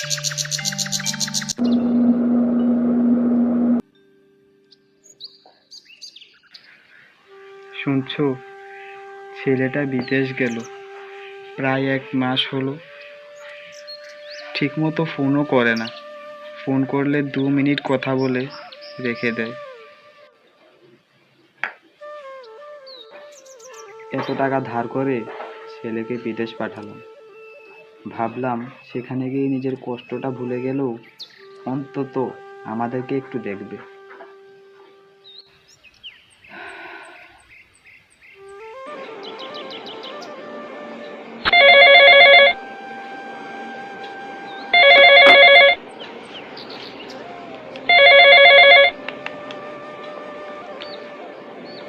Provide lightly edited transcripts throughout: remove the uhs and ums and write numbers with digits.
শুনছো, ছেলেটা বিদেশ গেল, প্রায় 1 মাস হলো। ঠিকমতো ফোনও করে না, ফোন করলে 2 মিনিট কথা বলে রেখে দেয়। এত টাকা ধার করে ছেলেকে বিদেশ পাঠালাম, ভাবলাম সেখানে গিয়ে নিজের কষ্টটা ভুলে গেলেও অন্তত আমাদেরকে একটু দেখবে।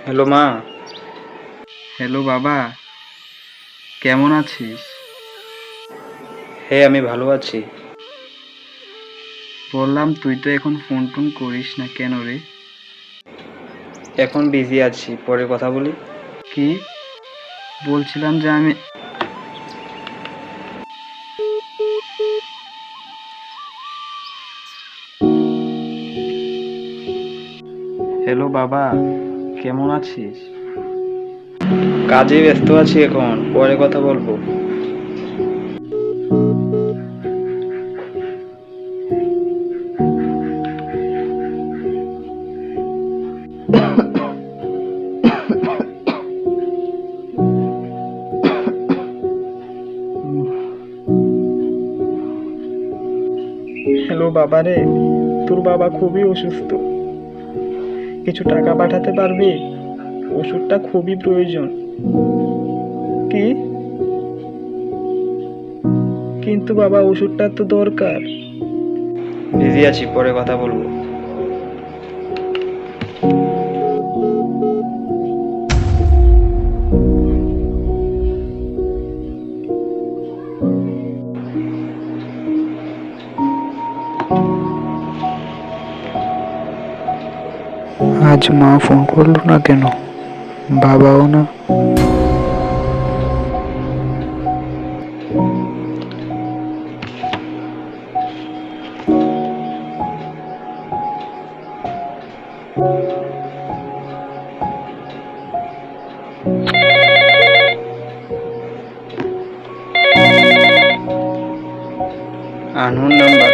হ্যালো মা। হ্যালো বাবা, কেমন আছিস? হ্যাঁ, আমি ভালো আছি। বললাম তুই তো এখন ফোন টোন করিস না কেন রে? এখন বিজি আছি, পরে কথা বলি। কি বলছিলাম যে আমি হ্যালো বাবা, কেমন আছিস? কাজে ব্যস্ত আছি, এখন পরে কথা বলবো। হ্যালো বাবা রে, তোর বাবা খুবই অসুস্থ, কিছু টাকা পাঠাতে পারবি? ওষুধটা খুবই প্রয়োজন। কি? কিন্তু বাবা ওষুধটা তো দরকার। বিজি আছি, পরে কথা বলবো। আজ মা ফোন করলো না কেন? বাবাও না। Unknown number.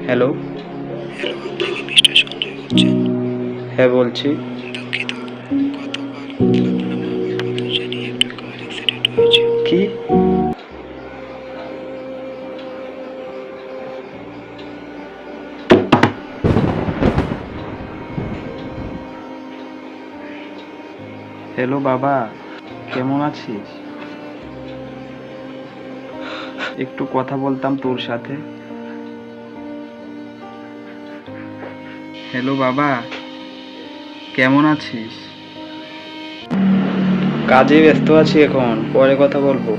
হ্যালো। হ্যালো, আপনি কি মিস্টার সঞ্জয় বলছেন? হ্যাঁ, বলছি। দুঃখিত, গতকাল আপনার মা বাবা দুজনেই একটা কার অ্যাক্সিডেন্ট হয়েছে। কি? হ্যালো বাবা, কেমন আছিস? একটু কথা বলতাম তোর সাথে। হ্যালো বাবা, কেমন আছিস? কাজে ব্যস্ত আছি, এখন পরে কথা বলবো।